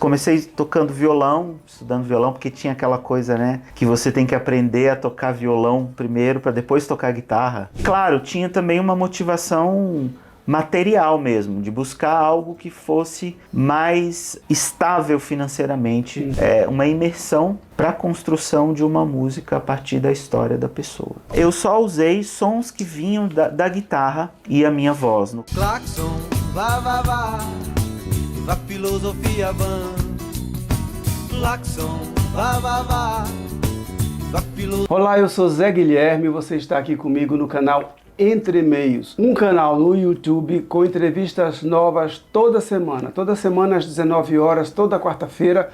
Comecei tocando violão, estudando violão, porque tinha aquela coisa, né, que você tem que aprender a tocar violão primeiro para depois tocar guitarra. Claro, tinha também uma motivação material mesmo, de buscar algo que fosse mais estável financeiramente, uma imersão para a construção de uma música a partir da história da pessoa. Eu só usei sons que vinham da guitarra e a minha voz. Claxon, vá, vá, vá, a filosofia van. Claxon, vá, vá, vá, a filosofia. Olá, eu sou Zé Guilherme e você está aqui comigo no canal Entre Meios, um canal no YouTube com entrevistas novas toda semana às 19 horas, toda quarta-feira,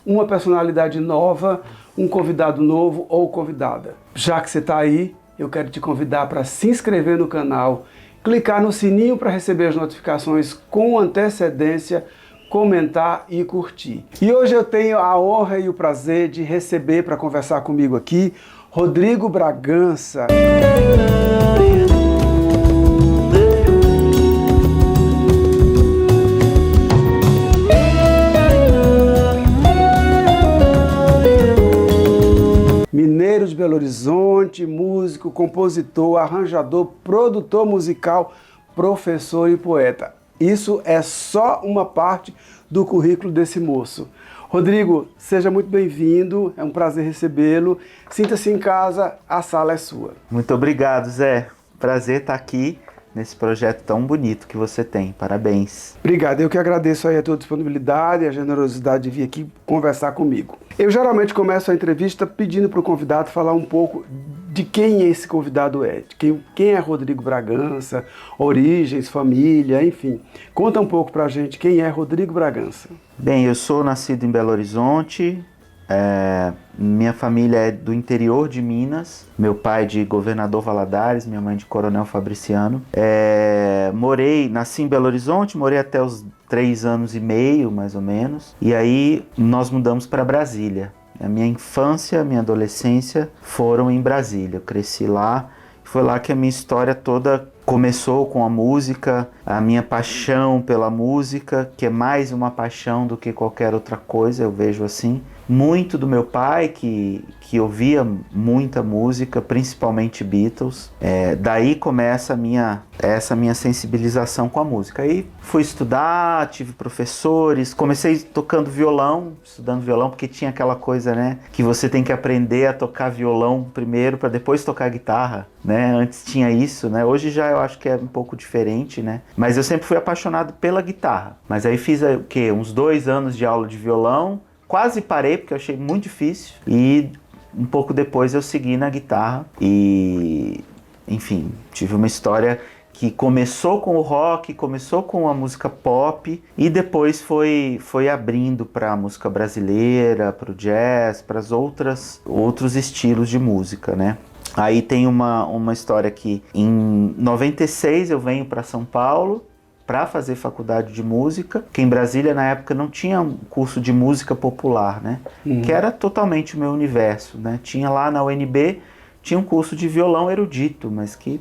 uma personalidade nova, um convidado novo ou convidada. Já que você está aí, eu quero te convidar para se inscrever no canal, clicar no sininho para receber as notificações com antecedência, comentar e curtir. E hoje eu tenho a honra e o prazer de receber para conversar comigo aqui Rodrigo Bragança. Mineiro de Belo Horizonte, músico, compositor, arranjador, produtor musical, professor e poeta. Isso é só uma parte do currículo desse moço. Rodrigo, seja muito bem-vindo, é um prazer recebê-lo. Sinta-se em casa, a sala é sua. Muito obrigado, Zé. Prazer estar aqui nesse projeto tão bonito que você tem. Parabéns. Obrigado, eu que agradeço aí a tua disponibilidade e a generosidade de vir aqui conversar comigo. Eu geralmente começo a entrevista pedindo para o convidado falar um pouco de quem esse convidado é, de quem é Rodrigo Bragança, origens, família, enfim. Conta um pouco pra gente quem é Rodrigo Bragança. Bem, eu sou nascido em Belo Horizonte, minha família é do interior de Minas, meu pai de Governador Valadares, minha mãe de Coronel Fabriciano. Nasci em Belo Horizonte, morei até os 3 anos e meio, mais ou menos, e aí nós mudamos para Brasília. A minha infância, a minha adolescência foram em Brasília. Eu cresci lá, foi lá que a minha história toda começou com a música, a minha paixão pela música, que é mais uma paixão do que qualquer outra coisa, eu vejo assim. Muito do meu pai, que ouvia muita música, principalmente Beatles. Daí começa essa minha sensibilização com a música. Aí fui estudar, tive professores, comecei tocando violão, estudando violão, porque tinha aquela coisa, né, que você tem que aprender a tocar violão primeiro para depois tocar guitarra, né? Antes tinha isso, né? Hoje já eu acho que é um pouco diferente, né? Mas eu sempre fui apaixonado pela guitarra. Mas aí fiz uns 2 anos de aula de violão. Quase parei porque eu achei muito difícil e um pouco depois eu segui na guitarra e, enfim, tive uma história que começou com o rock, começou com a música pop e depois foi abrindo para a música brasileira, para o jazz, para outros estilos de música, né? Aí tem uma história que em 96 eu venho para São Paulo para fazer faculdade de música, que em Brasília na época não tinha um curso de música popular, né? Que era totalmente o meu universo, né? Tinha lá na UNB, tinha um curso de violão erudito, mas que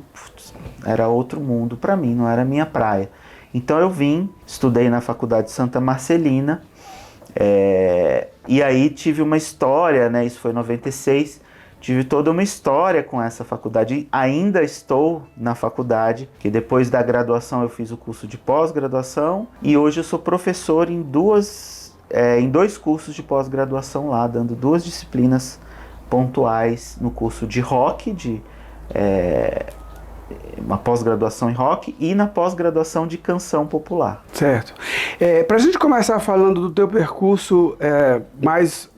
era outro mundo para mim, não era a minha praia. Então eu estudei na faculdade Santa Marcelina, e aí tive uma história, né? Isso foi em 96, tive toda uma história com essa faculdade, ainda estou na faculdade, que depois da graduação eu fiz o curso de pós-graduação e hoje eu sou professor em 2 cursos de pós-graduação lá, dando 2 disciplinas pontuais no curso de rock, uma pós-graduação em rock e na pós-graduação de canção popular. Certo. Para a gente começar falando do teu percurso mais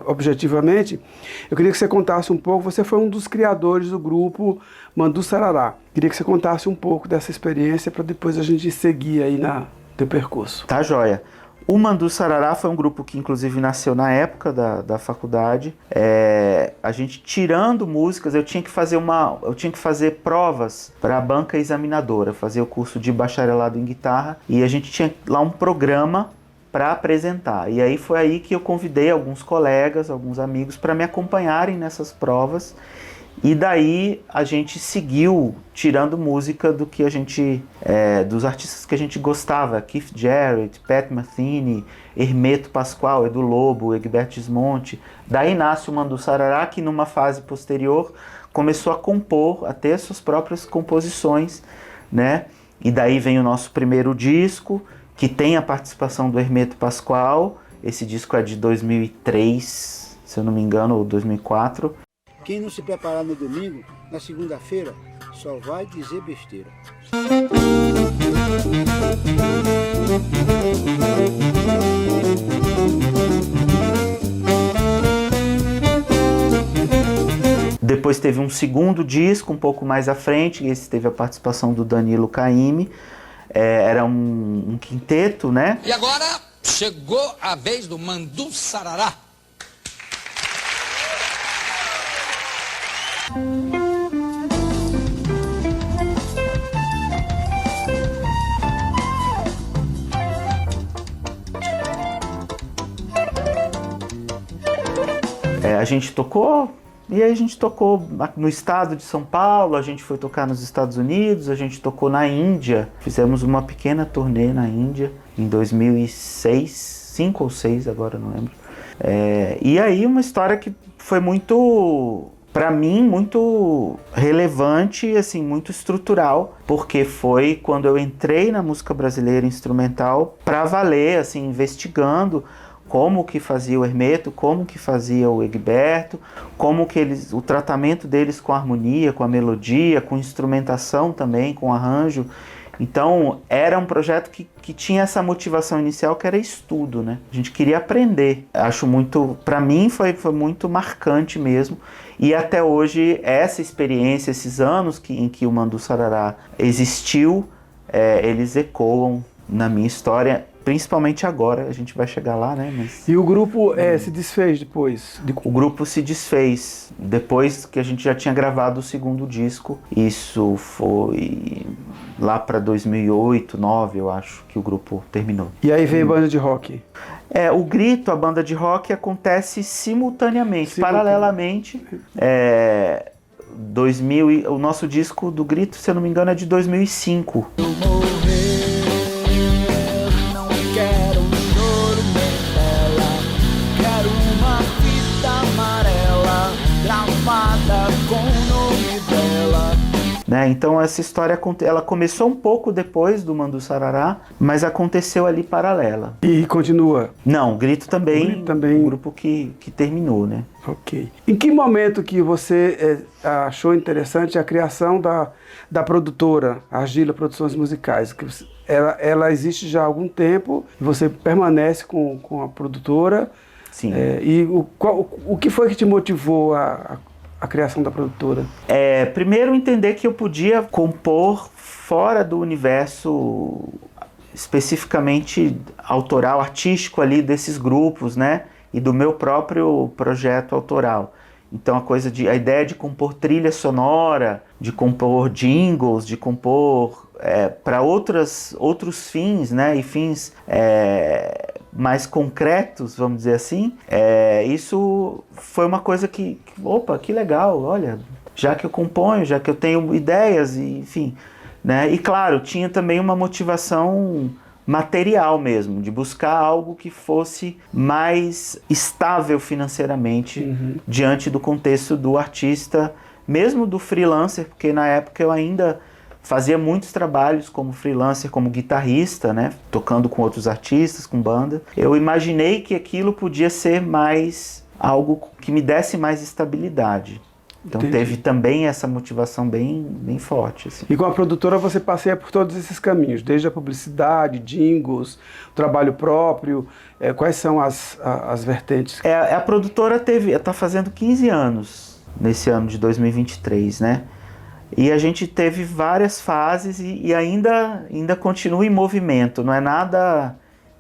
objetivamente, eu queria que você contasse um pouco, você foi um dos criadores do grupo Mandu Sarará. Queria que você contasse um pouco dessa experiência para depois a gente seguir aí no teu percurso. Tá joia. O Mandu Sarará foi um grupo que inclusive nasceu na época da faculdade. A gente tirando músicas, eu tinha que fazer provas para a banca examinadora, fazer o curso de bacharelado em guitarra e a gente tinha lá um programa para apresentar. E aí foi aí que eu convidei alguns colegas, alguns amigos para me acompanharem nessas provas E daí a gente seguiu tirando música do que a gente, dos artistas que a gente gostava, Keith Jarrett, Pat Metheny, Hermeto Pascoal, Edu Lobo, Egberto Gismonti. Daí nasce o Mandu Sarará, que numa fase posterior começou a compor, a ter suas próprias composições, né? E daí vem o nosso primeiro disco, que tem a participação do Hermeto Pascoal. Esse disco é de 2003, se eu não me engano, ou 2004. Quem não se preparar no domingo, na segunda-feira, só vai dizer besteira. Depois teve um segundo disco, um pouco mais à frente, esse teve a participação do Danilo Caymmi. Era um quinteto, né? E agora chegou a vez do Mandu Sarará. A gente tocou, e aí a gente tocou no estado de São Paulo, a gente foi tocar nos Estados Unidos, a gente tocou na Índia, fizemos uma pequena turnê na Índia em 2006, 5 ou 6, agora não lembro. E aí uma história que foi muito, para mim, muito relevante, assim, muito estrutural, porque foi quando eu entrei na música brasileira instrumental para valer, assim, investigando como que fazia o Hermeto, como que fazia o Egberto, como que o tratamento deles com a harmonia, com a melodia, com instrumentação também, com arranjo. Então era um projeto que tinha essa motivação inicial, que era estudo, né? A gente queria aprender. Acho muito, para mim foi muito marcante mesmo. E até hoje essa experiência, esses anos em que o Mandu Sarará existiu, eles ecoam na minha história. Principalmente agora, a gente vai chegar lá, né? Mas... E o grupo se desfez depois? O grupo se desfez depois que a gente já tinha gravado o segundo disco. Isso foi lá para 2008, 2009, eu acho, que o grupo terminou. E aí veio a banda de rock? O Grito, a banda de rock, acontece simultaneamente, paralelamente. 2000, o nosso disco do Grito, se eu não me engano, é de 2005. Né? Então essa história ela começou um pouco depois do Mandu Sarará, mas aconteceu ali paralela. E continua? Não, o Grito também, um grupo que terminou, né? Ok. Em que momento que você achou interessante a criação da produtora, Argila Produções Musicais? Ela existe já há algum tempo, você permanece com a produtora. Sim. E o que foi que te motivou a criação da produtora? Primeiro, entender que eu podia compor fora do universo especificamente autoral, artístico ali desses grupos, né? E do meu próprio projeto autoral. Então a ideia de compor trilha sonora, de compor jingles, de compor para outros fins, né? E fins mais concretos, vamos dizer assim, isso foi uma coisa que legal, olha, já que eu componho, já que eu tenho ideias, enfim, né? E claro, tinha também uma motivação material mesmo, de buscar algo que fosse mais estável financeiramente diante do contexto do artista, mesmo do freelancer, porque na época eu ainda fazia muitos trabalhos como freelancer, como guitarrista, né? Tocando com outros artistas, com banda. Eu imaginei que aquilo podia ser mais algo que me desse mais estabilidade. Então teve também essa motivação bem forte. Assim. E com a produtora você passeia por todos esses caminhos, desde a publicidade, jingles, o trabalho próprio, quais são as vertentes? A produtora está fazendo 15 anos nesse ano de 2023, né? E a gente teve várias fases e ainda continua em movimento, não é nada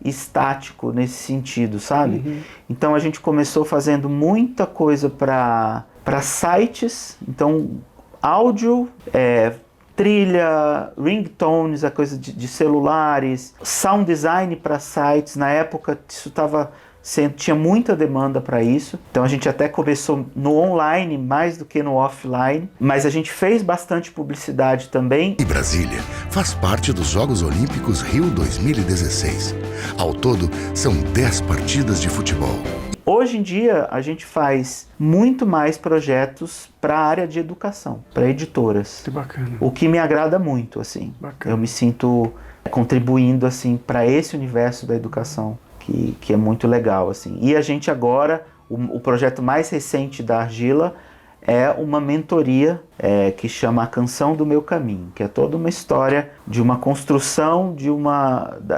estático nesse sentido, sabe? Então a gente começou fazendo muita coisa para sites, então áudio, trilha, ringtones, a coisa de celulares, sound design para sites. Na época isso estava tinha muita demanda para isso, então a gente até começou no online mais do que no offline, mas a gente fez bastante publicidade também. E Brasília faz parte dos Jogos Olímpicos Rio 2016. Ao todo, são 10 partidas de futebol. Hoje em dia, a gente faz muito mais projetos para a área de educação, para editoras. Que bacana. O que me agrada muito, assim. Bacana. Eu me sinto contribuindo, assim, para esse universo da educação, que é muito legal, assim. E a gente agora, o projeto mais recente da Argila é uma mentoria que chama A Canção do Meu Caminho, que é toda uma história de uma construção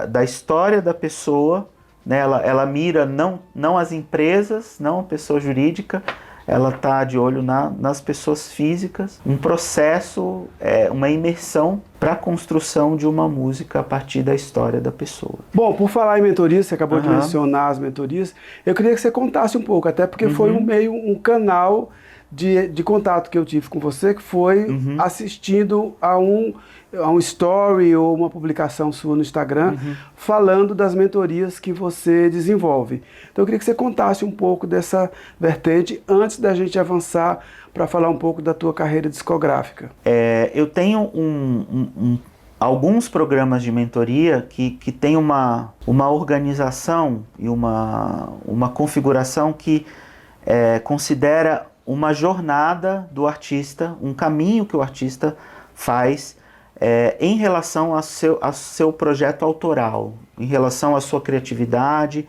da história da pessoa, né? Ela mira não as empresas, não a pessoa jurídica, ela está de olho nas pessoas físicas, um processo, uma imersão para a construção de uma música a partir da história da pessoa. Bom, por falar em mentorias, você acabou de mencionar as mentorias, eu queria que você contasse um pouco, até porque foi um canal de contato que eu tive com você, que foi assistindo a um story ou uma publicação sua no Instagram, falando das mentorias que você desenvolve. Então eu queria que você contasse um pouco dessa vertente antes da gente avançar para falar um pouco da tua carreira discográfica. Eu tenho alguns programas de mentoria que tem uma organização e uma configuração que considera uma jornada do artista, um caminho que o artista faz em relação ao seu projeto autoral, em relação à sua criatividade,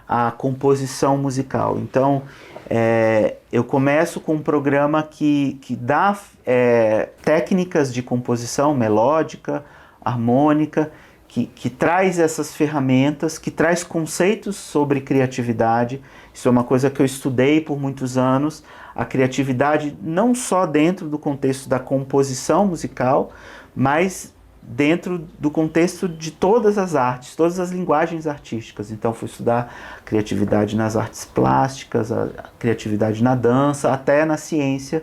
à composição musical. Então, eu começo com um programa que dá técnicas de composição melódica, harmônica, que traz essas ferramentas, que traz conceitos sobre criatividade. Isso é uma coisa que eu estudei por muitos anos, a criatividade não só dentro do contexto da composição musical, mas dentro do contexto de todas as artes, todas as linguagens artísticas. Então fui estudar criatividade nas artes plásticas, a criatividade na dança, até na ciência,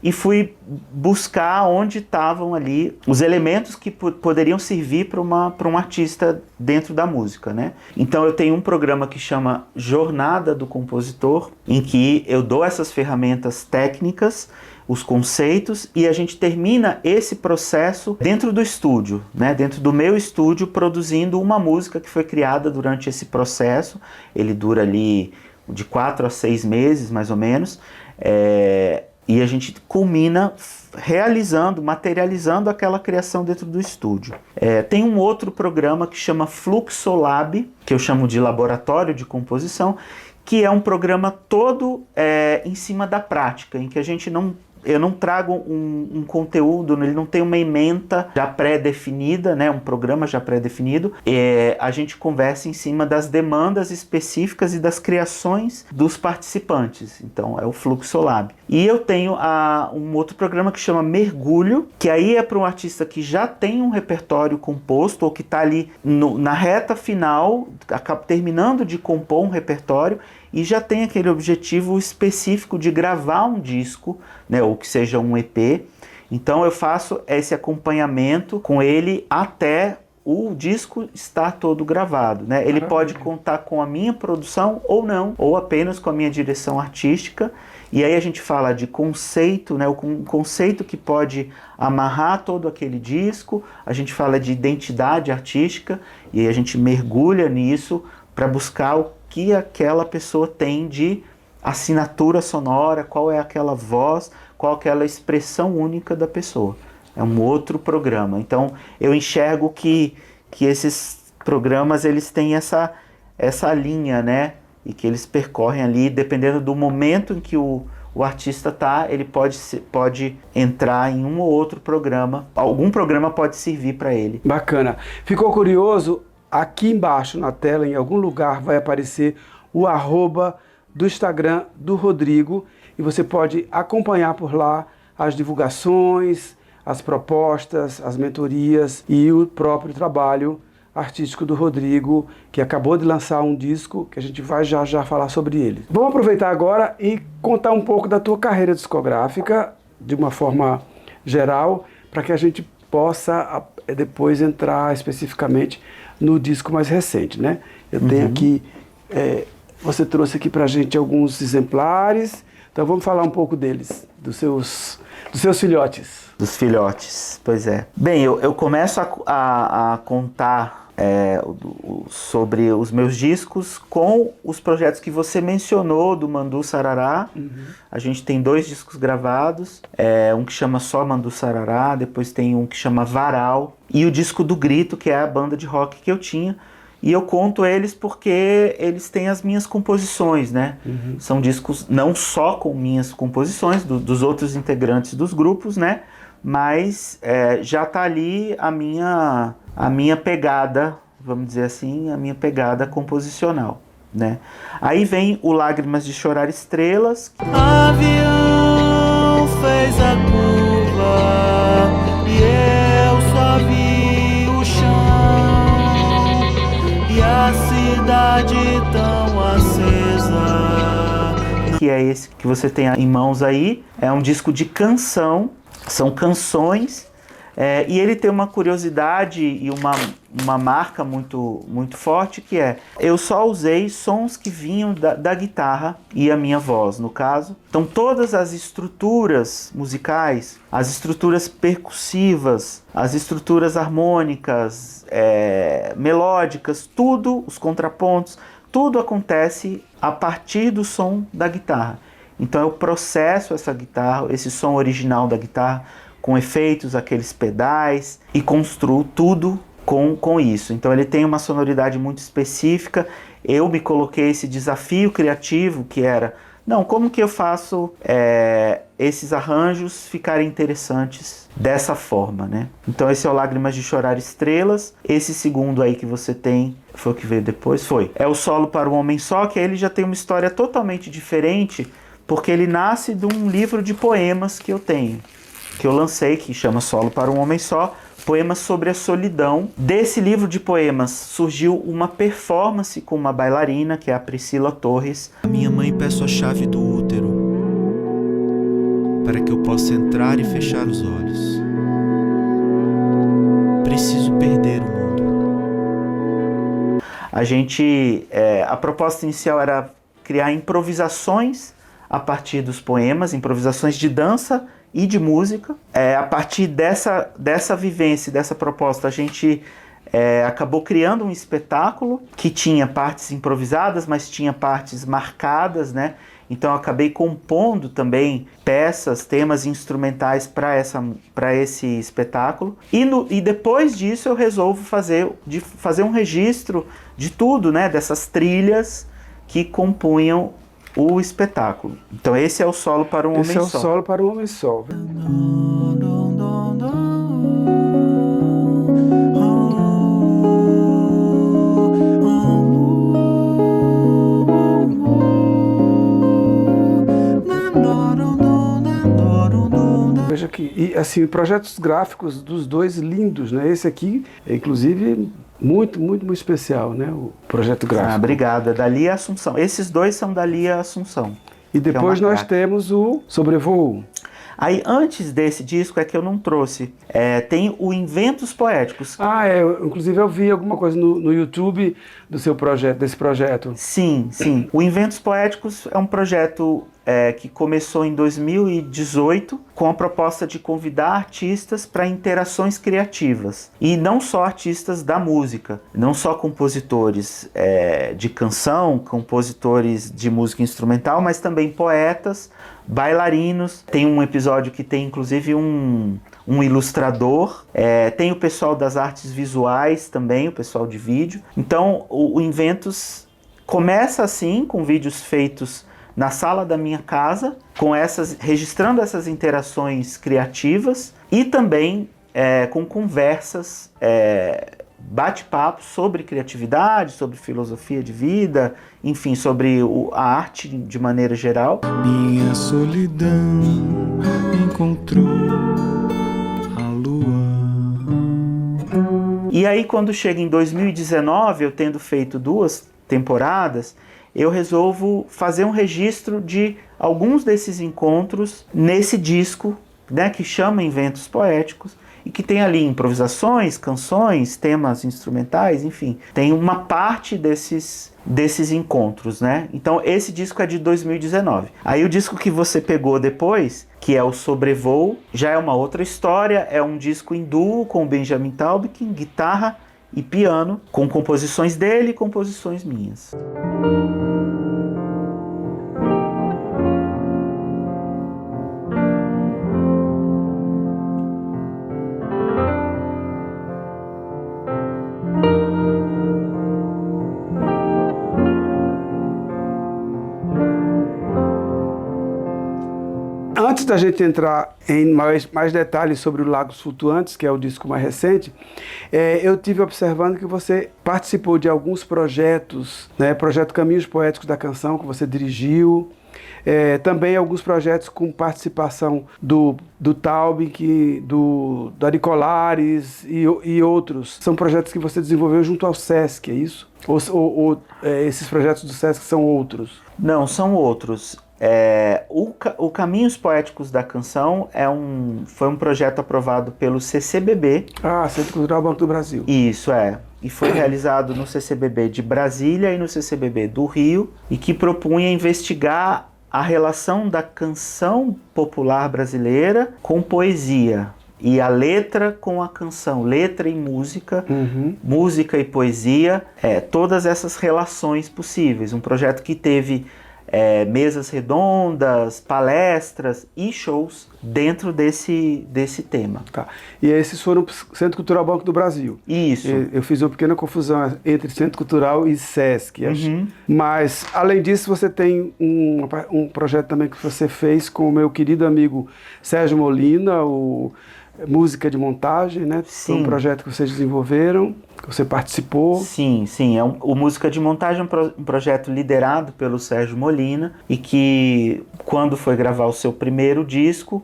e fui buscar onde estavam ali os elementos que poderiam servir para um artista dentro da música, né? Então eu tenho um programa que chama Jornada do Compositor, em que eu dou essas ferramentas técnicas, os conceitos, e a gente termina esse processo dentro do estúdio, né? Dentro do meu estúdio, produzindo uma música que foi criada durante esse processo. Ele dura ali de 4 a 6 meses, mais ou menos, e a gente culmina materializando aquela criação dentro do estúdio. Tem um outro programa que chama Fluxolab, que eu chamo de Laboratório de Composição, que é um programa todo em cima da prática, em que eu não trago um conteúdo, ele não tem uma ementa já pré-definida, né, um programa já pré-definido. A gente conversa em cima das demandas específicas e das criações dos participantes. Então é o Fluxolab. E eu tenho um outro programa que chama Mergulho, que aí é para um artista que já tem um repertório composto ou que está ali na reta final, terminando de compor um repertório, e já tem aquele objetivo específico de gravar um disco, né, ou que seja um EP. Então eu faço esse acompanhamento com ele até o disco estar todo gravado, né? Ele pode contar com a minha produção ou não, ou apenas com a minha direção artística. E aí a gente fala de conceito, né, um conceito que pode amarrar todo aquele disco. A gente fala de identidade artística e aí a gente mergulha nisso para buscar o que aquela pessoa tem de assinatura sonora, qual é aquela voz, qual é aquela expressão única da pessoa. É um outro programa. Então eu enxergo que esses programas eles têm essa linha, né? E que eles percorrem ali, dependendo do momento em que o artista está, ele pode entrar em um ou outro programa. Algum programa pode servir para ele. Bacana. Ficou curioso? Aqui embaixo na tela, em algum lugar, vai aparecer o @ do Instagram do Rodrigo e você pode acompanhar por lá as divulgações, as propostas, as mentorias e o próprio trabalho artístico do Rodrigo, que acabou de lançar um disco que a gente vai já falar sobre ele. Vamos aproveitar agora e contar um pouco da tua carreira discográfica de uma forma geral, para que a gente possa depois entrar especificamente no disco mais recente, né? Eu tenho aqui Você trouxe aqui pra gente alguns exemplares, então vamos falar um pouco deles, dos seus filhotes. Dos filhotes, pois é. Bem, eu começo a contar sobre os meus discos com os projetos que você mencionou do Mandu Sarará. A gente tem 2 discos gravados, um que chama só Mandu Sarará, depois tem um que chama Varal, e o disco do Grito, que é a banda de rock que eu tinha. E eu conto eles porque eles têm as minhas composições, né? São discos não só com minhas composições, dos outros integrantes dos grupos, né? Mas já tá ali a minha pegada, vamos dizer assim, a minha pegada composicional, né? Aí vem o Lágrimas de Chorar Estrelas. Avião fez a curva e eu só vi o chão e a cidade tão acesa. Que é esse que você tem em mãos aí. É um disco de canção, são canções, e ele tem uma curiosidade e uma marca muito, muito forte, que eu só usei sons que vinham da guitarra e a minha voz, no caso. Então todas as estruturas musicais, as estruturas percussivas, as estruturas harmônicas, melódicas, tudo, os contrapontos, tudo acontece a partir do som da guitarra. Então eu processo essa guitarra, esse som original da guitarra, com efeitos, aqueles pedais, e construo tudo com isso. Então ele tem uma sonoridade muito específica. Eu me coloquei esse desafio criativo, que era, como que eu faço esses arranjos ficarem interessantes dessa forma, né? Então esse é o Lágrimas de Chorar Estrelas. Esse segundo aí que você tem, foi o que veio depois? É o Solo para um Homem Só, que aí ele já tem uma história totalmente diferente, porque ele nasce de um livro de poemas que eu tenho, que eu lancei, que chama Solo para um Homem Só, poemas sobre a solidão. Desse livro de poemas surgiu uma performance com uma bailarina, que é a Priscila Torres. A minha mãe, peço a chave do útero para que eu possa entrar e fechar os olhos. Preciso perder o mundo. A proposta inicial era criar improvisações a partir dos poemas, improvisações de dança e de música. A partir dessa vivência, dessa proposta, a gente acabou criando um espetáculo que tinha partes improvisadas, mas tinha partes marcadas, né? Então eu acabei compondo também peças, temas instrumentais para esse espetáculo. E depois disso eu resolvo fazer um registro de tudo, né? Dessas trilhas que compunham o espetáculo. Então esse é o Solo para um Homem Só. Esse é o Solo para um Homem Só. Veja aqui, e assim, projetos gráficos dos dois lindos, né? Esse aqui, inclusive, muito, muito, muito especial, né? O projeto gráfico. Obrigado. É da Lia Assunção. Esses dois são da Lia Assunção. E depois nós temos o Sobrevoo. Aí, antes desse disco, é que eu não trouxe. Tem o Inventos Poéticos. Inclusive eu vi alguma coisa no YouTube do seu projeto, desse projeto. Sim, sim. O Inventos Poéticos é um projeto que começou em 2018 com a proposta de convidar artistas para interações criativas. E não só artistas da música, não só compositores de canção, compositores de música instrumental, mas também poetas, bailarinos. Tem um episódio que tem inclusive um ilustrador, tem o pessoal das artes visuais também, o pessoal de vídeo. Então o Inventos começa assim, com vídeos feitos na sala da minha casa, registrando essas interações criativas e também com conversas, bate-papo sobre criatividade, sobre filosofia de vida, enfim, sobre a arte de maneira geral. Minha solidão encontrou a lua. E aí, quando chega em 2019, eu tendo feito 2 temporadas, eu resolvo fazer um registro de alguns desses encontros nesse disco, né, que chama Inventos Poéticos, e que tem ali improvisações, canções, temas instrumentais, enfim. Tem uma parte desses encontros, né? Então esse disco é de 2019. Aí o disco que você pegou depois, que é o Sobrevoo, já é uma outra história, é um disco em duo com o Benjamin Taubkin, guitarra e piano, com composições dele e composições minhas. Antes da gente entrar em mais detalhes sobre o Lagos Flutuantes, que é o disco mais recente, eu tive observando que você participou de alguns projetos, né? Projeto Caminhos Poéticos da Canção, que você dirigiu, também alguns projetos com participação do Taubkin, do Ari Colares e outros. São projetos que você desenvolveu junto ao Sesc, é isso? Ou esses projetos do Sesc são outros? Não, são outros. O Caminhos Poéticos da Canção foi um projeto aprovado pelo CCBB. Centro Cultural Banco do Brasil. Isso, e foi realizado no CCBB de Brasília e no CCBB do Rio, e que propunha investigar a relação da canção popular brasileira com poesia, e a letra com a canção, letra e música, música e poesia, todas essas relações possíveis. Um projeto que teve mesas redondas, palestras e shows dentro desse tema. Tá. E esses foram para o Centro Cultural Banco do Brasil. Isso. Eu fiz uma pequena confusão entre Centro Cultural e Sesc. Mas, além disso, você tem um projeto também que você fez com o meu querido amigo Sérgio Molina, o Música de Montagem, né? Sim. Foi um projeto que vocês desenvolveram, que você participou. Sim. O Música de Montagem é um projeto liderado pelo Sérgio Molina e que, quando foi gravar o seu primeiro disco,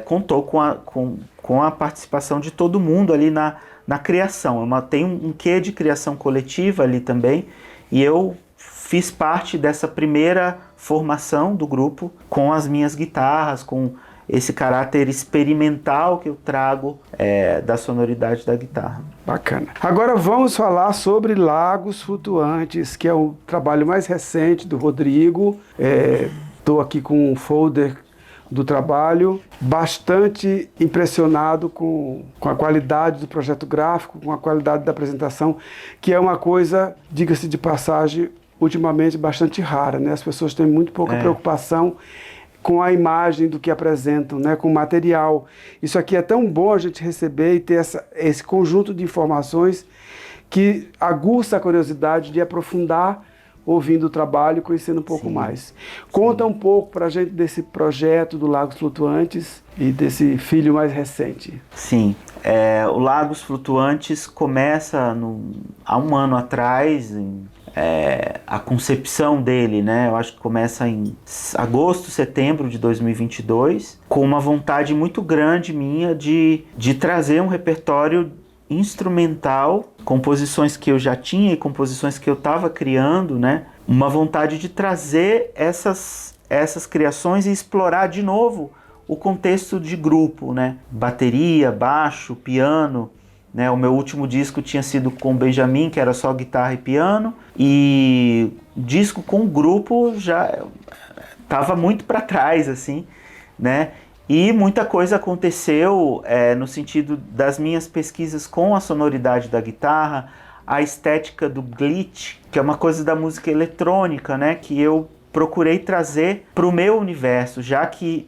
contou com a participação de todo mundo ali na criação. Tem um quê de criação coletiva ali também, e eu fiz parte dessa primeira formação do grupo com as minhas guitarras, com esse caráter experimental que eu trago da sonoridade da guitarra. Bacana. Agora vamos falar sobre Lagos Flutuantes, que é o trabalho mais recente do Rodrigo. Estou aqui com um folder do trabalho, bastante impressionado com a qualidade do projeto gráfico, com a qualidade da apresentação, que é uma coisa, diga-se de passagem, ultimamente bastante rara, né? As pessoas têm muito pouca preocupação com a imagem do que apresentam, né, com o material. Isso aqui é tão bom a gente receber e ter esse conjunto de informações que aguça a curiosidade de aprofundar ouvindo o trabalho e conhecendo um pouco mais. Conta um pouco pra gente desse projeto do Lagos Flutuantes e desse filho mais recente. Sim, o Lagos Flutuantes começa há um ano atrás, a concepção dele, né? Eu acho que começa em agosto, setembro de 2022, com uma vontade muito grande minha de trazer um repertório instrumental, composições que eu já tinha e composições que eu estava criando, né? Uma vontade de trazer essas criações e explorar de novo o contexto de grupo, né? Bateria, baixo, piano, né? O meu último disco tinha sido com o Benjamin, que era só guitarra e piano, e disco com grupo já estava muito para trás, assim, né? E muita coisa aconteceu no sentido das minhas pesquisas com a sonoridade da guitarra, a estética do glitch, que é uma coisa da música eletrônica, né? Que eu procurei trazer para o meu universo, já que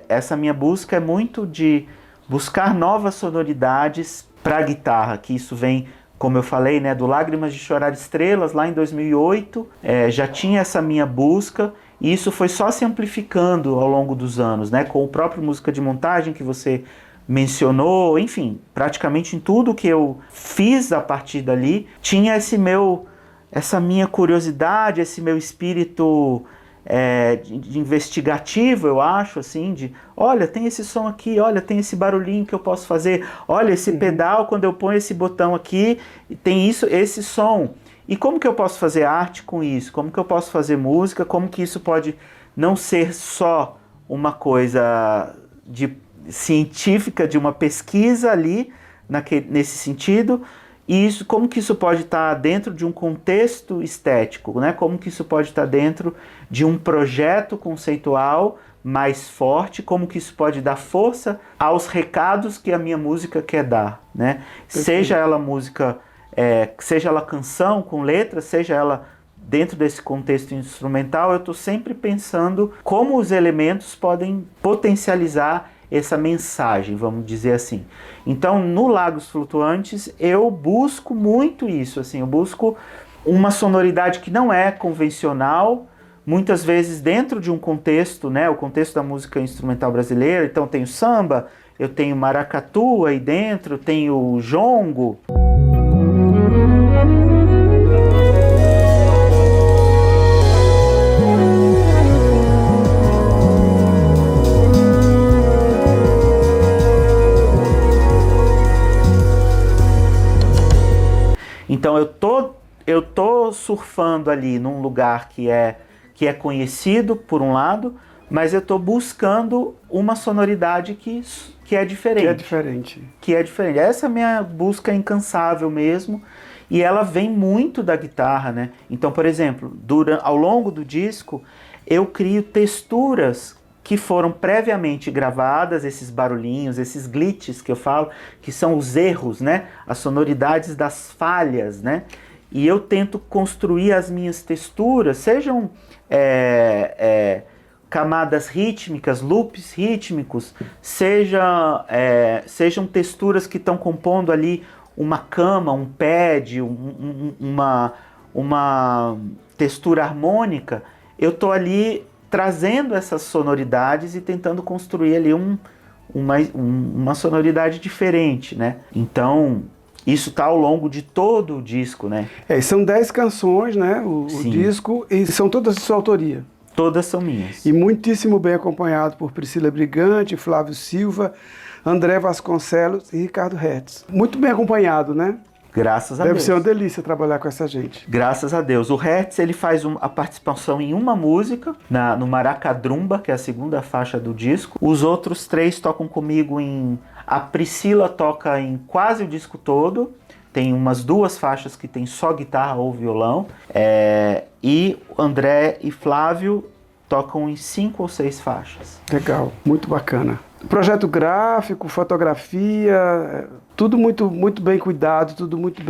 essa minha busca é muito de buscar novas sonoridades para a guitarra, que isso vem, como eu falei, né, do Lágrimas de Chorar Estrelas, lá em 2008, já tinha essa minha busca, e isso foi só se amplificando ao longo dos anos, né, com o próprio Música de Montagem que você mencionou, enfim, praticamente em tudo que eu fiz a partir dali, tinha essa minha curiosidade, esse meu espírito de investigativo, eu acho, assim, de olha, tem esse som aqui, olha, tem esse barulhinho que eu posso fazer, olha, esse pedal, quando eu ponho esse botão aqui, tem esse som. E como que eu posso fazer arte com isso? Como que eu posso fazer música? Como que isso pode não ser só uma coisa científica, de uma pesquisa ali nesse sentido, e isso, como que isso pode estar dentro de um contexto estético, né? Como que isso pode estar dentro de um projeto conceitual mais forte, como que isso pode dar força aos recados que a minha música quer dar, né? Seja ela música, seja ela canção com letra, seja ela dentro desse contexto instrumental, eu estou sempre pensando como os elementos podem potencializar essa mensagem, vamos dizer assim. Então, no Lagos Flutuantes, eu busco muito isso, assim, eu busco uma sonoridade que não é convencional, muitas vezes dentro de um contexto, né, o contexto da música instrumental brasileira. Então, tenho samba, eu tenho maracatu aí dentro, tenho jongo. Então eu tô surfando ali num lugar que é conhecido por um lado, mas eu tô buscando uma sonoridade que é diferente. Que é diferente. Essa é a minha busca incansável mesmo, e ela vem muito da guitarra, né? Então, por exemplo, ao longo do disco, eu crio texturas que foram previamente gravadas, esses barulhinhos, esses glitches que eu falo, que são os erros, né? As sonoridades das falhas, né? E eu tento construir as minhas texturas, sejam camadas rítmicas, loops rítmicos, sejam texturas que estão compondo ali uma cama, um pad, uma textura harmônica. Eu tô ali trazendo essas sonoridades e tentando construir ali uma sonoridade diferente, né? Então, isso tá ao longo de todo o disco, né? São 10 canções, né? O disco, e são todas de sua autoria. Todas são minhas. E muitíssimo bem acompanhado por Priscila Brigante, Flávio Silva, André Vasconcelos e Ricardo Hertz. Muito bem acompanhado, né? Graças a Deus. Deve ser uma delícia trabalhar com essa gente. Graças a Deus. O Hertz, ele faz a participação em uma música, no Maracadrumba, que é a segunda faixa do disco. Os outros 3 tocam comigo A Priscila toca em quase o disco todo. Tem umas 2 faixas que tem só guitarra ou violão. E André e Flávio tocam em 5 ou 6 faixas. Legal, muito bacana. Projeto gráfico, fotografia, tudo muito, muito bem cuidado, tudo muito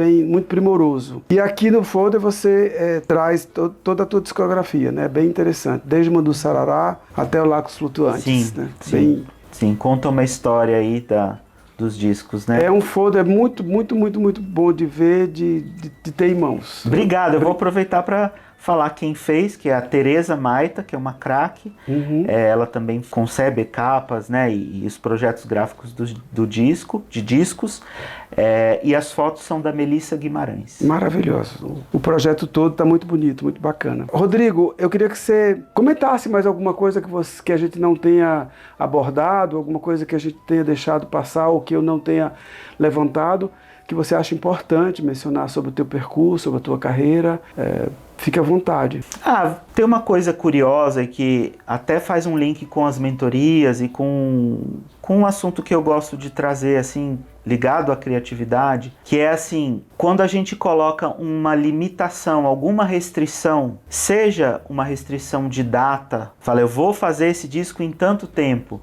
primoroso. E aqui no folder você traz toda a tua discografia, né? Bem interessante, desde Mandu Sarará até o Lagos Flutuantes. Sim, né? sim, conta uma história aí dos discos, né? É um folder muito, muito, muito, muito bom de ver, de ter em mãos. Obrigado, eu vou aproveitar para falar quem fez, que é a Tereza Maita, que é uma craque. Ela também concebe capas, né, e os projetos gráficos de discos. E as fotos são da Melissa Guimarães. Maravilhoso. O projeto todo está muito bonito, muito bacana. Rodrigo, eu queria que você comentasse mais alguma coisa que a gente não tenha abordado, alguma coisa que a gente tenha deixado passar ou que eu não tenha levantado, que você acha importante mencionar sobre o teu percurso, sobre a tua carreira. Fique à vontade. Tem uma coisa curiosa que até faz um link com as mentorias e com um assunto que eu gosto de trazer, assim, ligado à criatividade, que é assim, quando a gente coloca uma limitação, alguma restrição, seja uma restrição de data, fala, eu vou fazer esse disco em tanto tempo,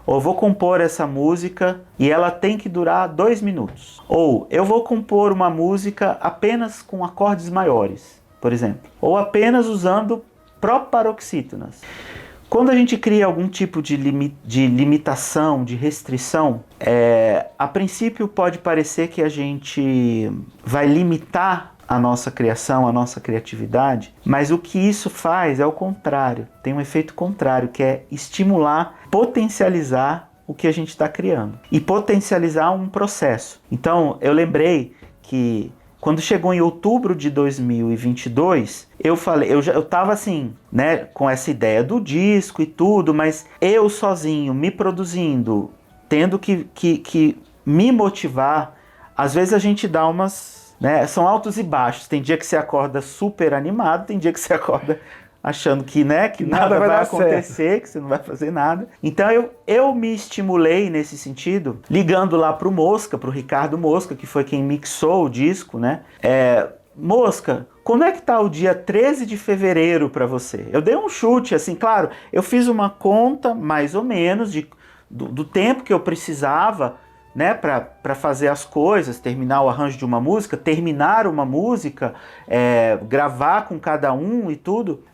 ou vou compor essa música e ela tem que durar 2 minutos, ou eu vou compor uma música apenas com acordes maiores, por exemplo, ou apenas usando proparoxítonas. Quando a gente cria algum tipo de limitação, de restrição, a princípio pode parecer que a gente vai limitar a nossa criação, a nossa criatividade, mas o que isso faz é o contrário, tem um efeito contrário, que é estimular, potencializar o que a gente está criando e potencializar um processo. Então, eu lembrei que quando chegou em outubro de 2022, eu falei, eu tava assim, né, com essa ideia do disco e tudo, mas eu sozinho, me produzindo, tendo que me motivar, às vezes a gente dá umas, né, são altos e baixos, tem dia que você acorda super animado, tem dia que você acorda achando que, né, que nada vai acontecer, que você não vai fazer nada. Então eu me estimulei nesse sentido, ligando lá pro Mosca, pro Ricardo Mosca, que foi quem mixou o disco, né? Mosca, como é que tá o dia 13 de fevereiro para você? Eu dei um chute, assim, claro, eu fiz uma conta mais ou menos do tempo que eu precisava, né, para fazer as coisas, terminar o arranjo de uma música, terminar uma música, gravar com cada um e tudo.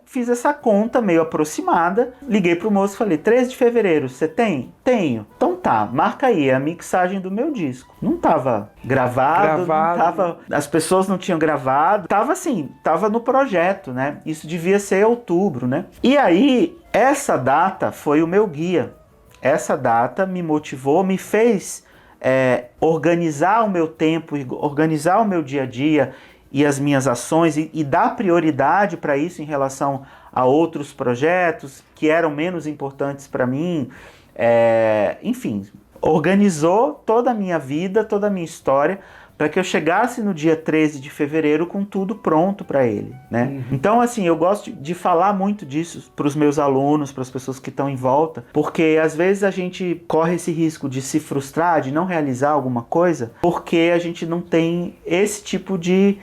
Fiz essa conta meio aproximada, liguei pro moço e falei, 13 de fevereiro, você tem? Tenho. Então tá, marca aí, é a mixagem do meu disco. Não tava gravado. Não tava, as pessoas não tinham gravado, tava assim, tava no projeto, né? Isso devia ser outubro, né? E aí, essa data foi o meu guia. Essa data me motivou, me fez organizar o meu tempo, organizar o meu dia a dia e as minhas ações e dar prioridade para isso em relação a outros projetos que eram menos importantes para mim. Enfim, organizou toda a minha vida, toda a minha história, para que eu chegasse no dia 13 de fevereiro com tudo pronto para ele, né? Então, assim, eu gosto de falar muito disso para os meus alunos, para as pessoas que estão em volta, porque às vezes a gente corre esse risco de se frustrar, de não realizar alguma coisa, porque a gente não tem esse tipo de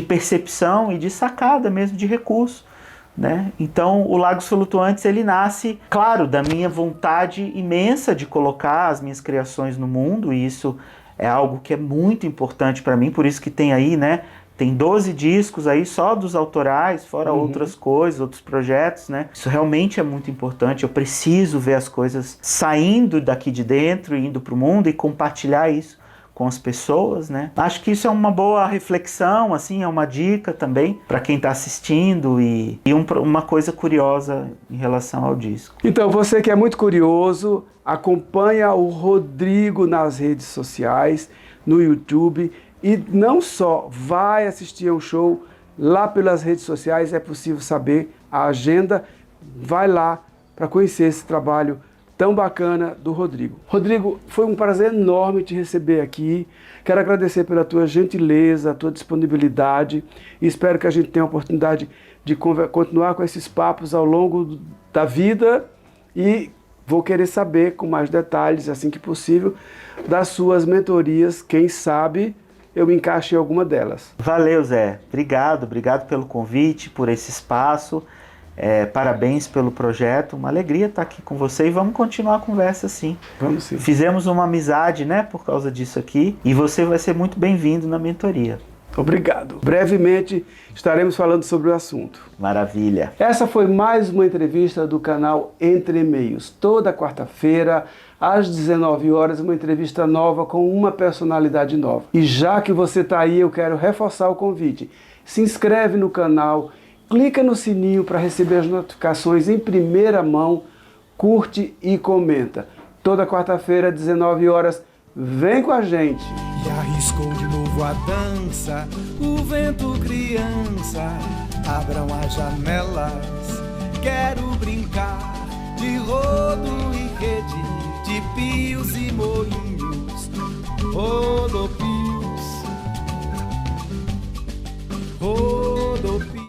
percepção e de sacada mesmo, de recurso, né? Então, o Lagos Flutuantes, ele nasce, claro, da minha vontade imensa de colocar as minhas criações no mundo, e isso é algo que é muito importante para mim, por isso que tem aí, né? Tem 12 discos aí só dos autorais, fora outras coisas, outros projetos, né? Isso realmente é muito importante. Eu preciso ver as coisas saindo daqui de dentro e indo para o mundo e compartilhar isso com as pessoas, né? Acho que isso é uma boa reflexão, assim, é uma dica também para quem está assistindo e uma coisa curiosa em relação ao disco. Então, você que é muito curioso, acompanha o Rodrigo nas redes sociais, no YouTube, e não só vai assistir ao show lá pelas redes sociais, é possível saber a agenda, vai lá para conhecer esse trabalho tão bacana do Rodrigo. Rodrigo, foi um prazer enorme te receber aqui. Quero agradecer pela tua gentileza, a tua disponibilidade e espero que a gente tenha a oportunidade de continuar com esses papos ao longo da vida e vou querer saber com mais detalhes, assim que possível, das suas mentorias. Quem sabe eu me encaixe em alguma delas. Valeu, Zé. Obrigado pelo convite, por esse espaço. Parabéns pelo projeto, uma alegria estar aqui com você e vamos continuar a conversa sim. Vamos sim. Fizemos uma amizade, né, por causa disso aqui e você vai ser muito bem-vindo na mentoria. Obrigado. Brevemente estaremos falando sobre o assunto. Maravilha. Essa foi mais uma entrevista do canal Entre Meios. Toda quarta-feira, às 19 horas, uma entrevista nova com uma personalidade nova. E já que você está aí, eu quero reforçar o convite. Se inscreve no canal, clica no sininho para receber as notificações em primeira mão, curte e comenta. Toda quarta-feira, 19 horas, vem com a gente. E arriscou de novo a dança, o vento criança, abram as janelas, quero brincar de rodo e rede, de pios e moinhos. Oh,